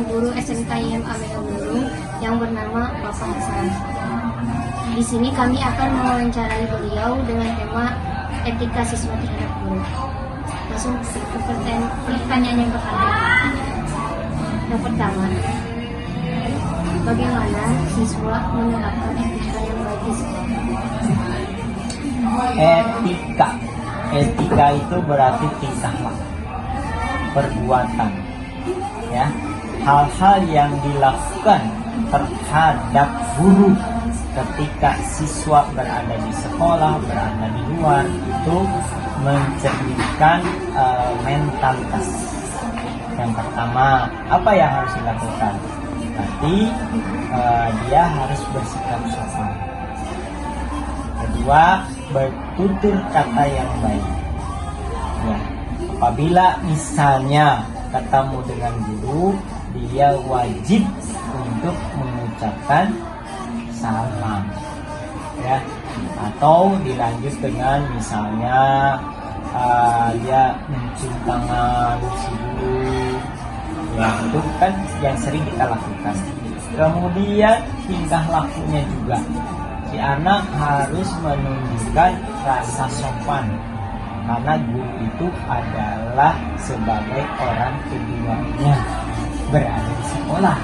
guru SMKIM Amega Guru yang bernama Bapak Hasan. Di sini kami akan mewawancarai beliau dengan tema etika siswa terhadap guru. Langsung ke pertanyaan yang pertama. Yang pertama, bagaimana siswa menerapkan etika yang baik di sekolah? Etika itu berarti tingkah laku, perbuatan, ya, hal-hal yang dilakukan terhadap guru ketika siswa berada di sekolah, berada di luar, itu mencerminkan mentalitas. Yang pertama, apa yang harus dilakukan? Berarti dia harus bersikap sopan. Kedua, bertutur kata yang baik. Ya, apabila misalnya ketemu dengan guru, dia wajib untuk mengucapkan salam, ya, atau dilanjut dengan misalnya dia mencium tangan si guru, ya, itu kan yang sering kita lakukan. Kemudian tingkah lakunya juga, si anak harus menunjukkan rasa sopan, karena guru itu adalah sebagai orang keduanya berada di sekolah.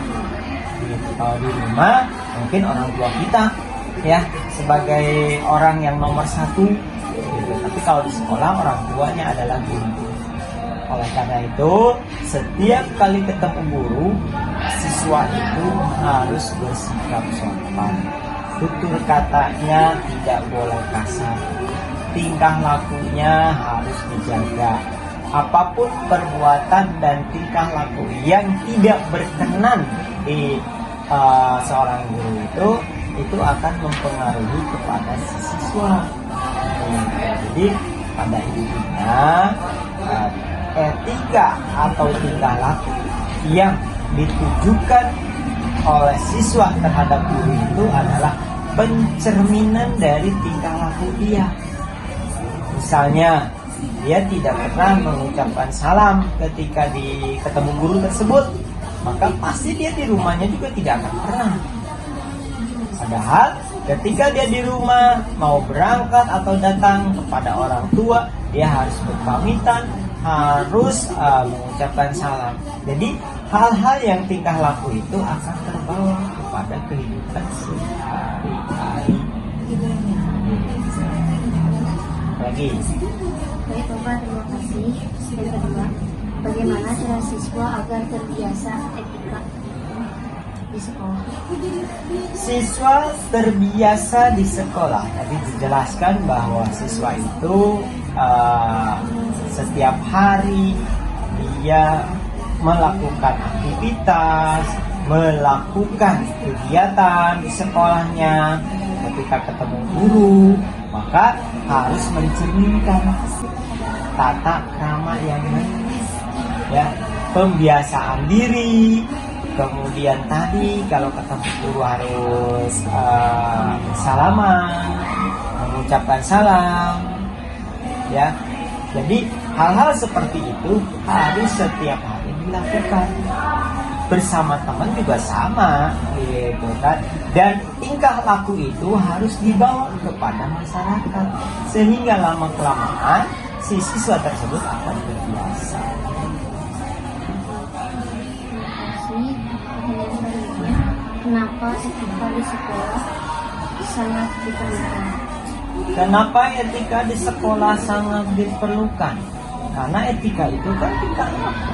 Kalau di rumah mungkin orang tua kita, ya, sebagai orang yang nomor satu, gitu. Tapi kalau di sekolah orang tuanya adalah guru. Oleh karena itu, setiap kali ketemu guru, siswa itu harus bersikap sopan. Tutur katanya tidak boleh kasar, tingkah lakunya harus dijaga. Apapun perbuatan dan tingkah laku yang tidak berkenan di seorang guru itu akan mempengaruhi kepada si siswa. Jadi pada intinya etika atau tingkah laku yang ditujukan oleh siswa terhadap guru itu adalah pencerminan dari tingkah laku dia. Misalnya, dia tidak pernah mengucapkan salam ketika ketemu guru tersebut, maka pasti dia di rumahnya juga tidak akan pernah. Padahal ketika dia di rumah mau berangkat atau datang kepada orang tua, dia harus berpamitan, harus mengucapkan salam. Jadi hal-hal yang tingkah laku itu akan terbawa kepada kehidupan sehari-hari. Lagi. Baik Bapak, terima kasih. Yang kedua, bagaimana cara siswa agar terbiasa etika di sekolah? Siswa terbiasa di sekolah. Tadi dijelaskan bahwa siswa itu setiap hari dia melakukan aktivitas, melakukan kegiatan di sekolahnya. Ketika ketemu guru, maka harus mencerminkan tata krama yang baik, ya, pembiasaan diri. Kemudian tadi kalau ketemu guru harus salaman, mengucapkan salam, ya. Jadi hal-hal seperti itu harus setiap hari dilakukan. Bersama teman juga sama, gitu kan. Dan tingkah laku itu harus dibawa kepada masyarakat, sehingga lama kelamaan si siswa tersebut akan terbiasa. Kenapa etika di sekolah sangat diperlukan? Kenapa etika di sekolah sangat diperlukan? Karena etika itu kan tingkah laku,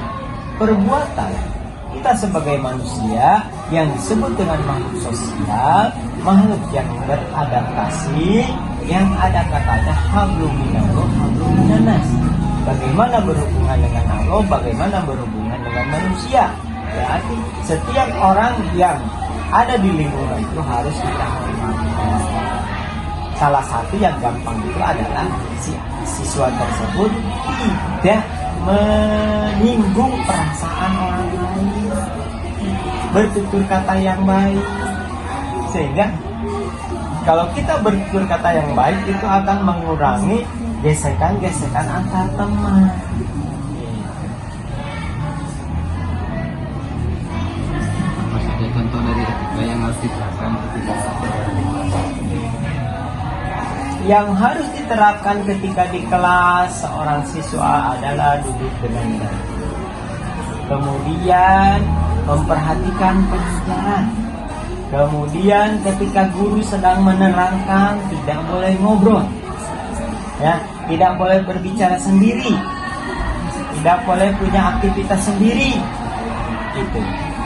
perbuatan. Kita sebagai manusia yang disebut dengan makhluk sosial, makhluk yang beradaptasi, yang ada katanya hablum minallah, hablum minannas. Bagaimana berhubungan dengan Allah, bagaimana berhubungan dengan manusia. Berarti setiap orang yang ada di lingkungan itu harus kita hormati. Salah satu yang gampang itu adalah si siswa tersebut tidak menyinggung perasaan orang lain, bertutur kata yang baik. Sehingga kalau kita bertutur kata yang baik itu akan mengurangi gesekan-gesekan antar teman. yang harus diterapkan ketika Yang harus diterapkan ketika di kelas seorang siswa adalah duduk dengan baik. Kemudian memperhatikan pelajaran. Kemudian ketika guru sedang menerangkan tidak boleh ngobrol. Ya, tidak boleh berbicara sendiri. Tidak boleh punya aktivitas sendiri. Gitu.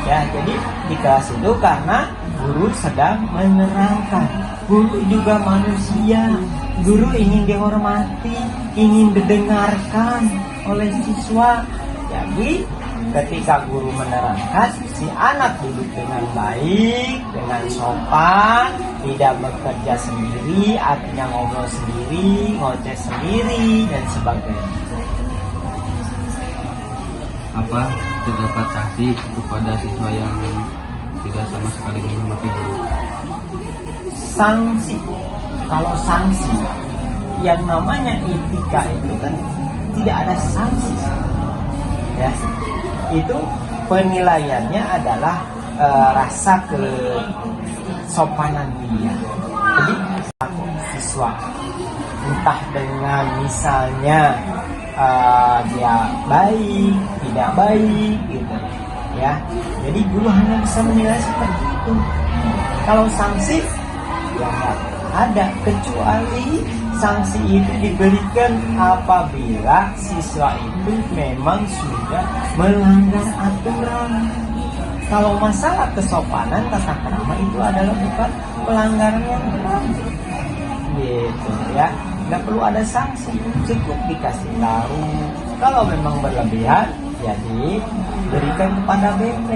Ya, jadi di kelas itu karena guru sedang menerangkan. Guru juga manusia. Guru ingin dihormati, ingin didengarkan oleh siswa. Jadi ketika guru menerangkan, si anak duduk dengan baik, dengan sopan, tidak bekerja sendiri, artinya ngobrol sendiri, ngoceh sendiri, dan sebagainya. apa terdapat sanksi kepada siswa yang tidak sama sekali menghormati guru? Sanksi, kalau sanksi yang namanya etika itu kan tidak ada sanksi, ya. Itu penilaiannya adalah rasa kesopanan dia. Jadi siswa entah dengan misalnya dia baik, tidak baik gitu, ya. Jadi guru hanya bisa menilai seperti itu. Kalau sanksi ya nggak ada, kecuali sanksi itu diberikan apabila siswa itu memang sudah melanggar aturan. Kalau masalah kesopanan tata krama itu adalah bukan pelanggaran yang berat, gitu ya. Nggak perlu ada sanksi, cukup dikasih tahu. Kalau memang berlebihan, jadi berikan kepada BP,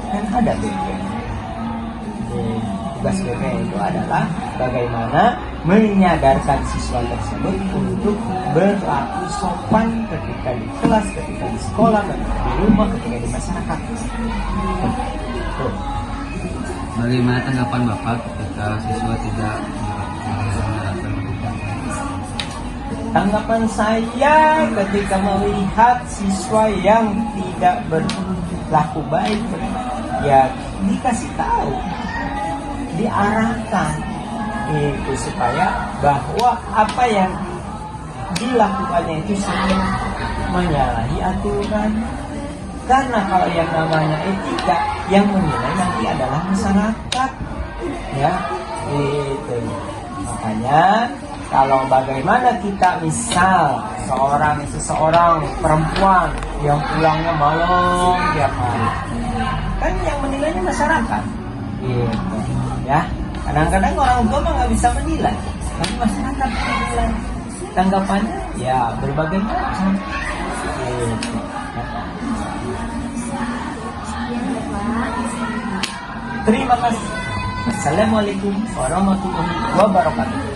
kan ada BP. Tugas BP itu adalah bagaimana menyadarkan siswa tersebut untuk berlaku sopan ketika di kelas, ketika di sekolah, ketika di rumah, ketika di masyarakat. Tuh. Bagaimana tanggapan Bapak ketika siswa tidak menerapkan etika? Tanggapan saya ketika melihat siswa yang tidak berlaku baik, ya dikasih tahu, diarahkan itu supaya bahwa apa yang dilakukannya itu sudah menyalahi aturan. Karena kalau yang namanya etika, yang menilai nanti adalah masyarakat, ya itu. Makanya kalau bagaimana kita misal seseorang perempuan yang pulangnya malam tiap hari, kan yang menilainya masyarakat, gitu, ya. Kadang-kadang orang tua mah nggak bisa menilai, tapi masyarakat menilai. Tanggapannya ya berbagai macam. Gitu. Terima kasih. Assalamualaikum warahmatullahi wabarakatuh.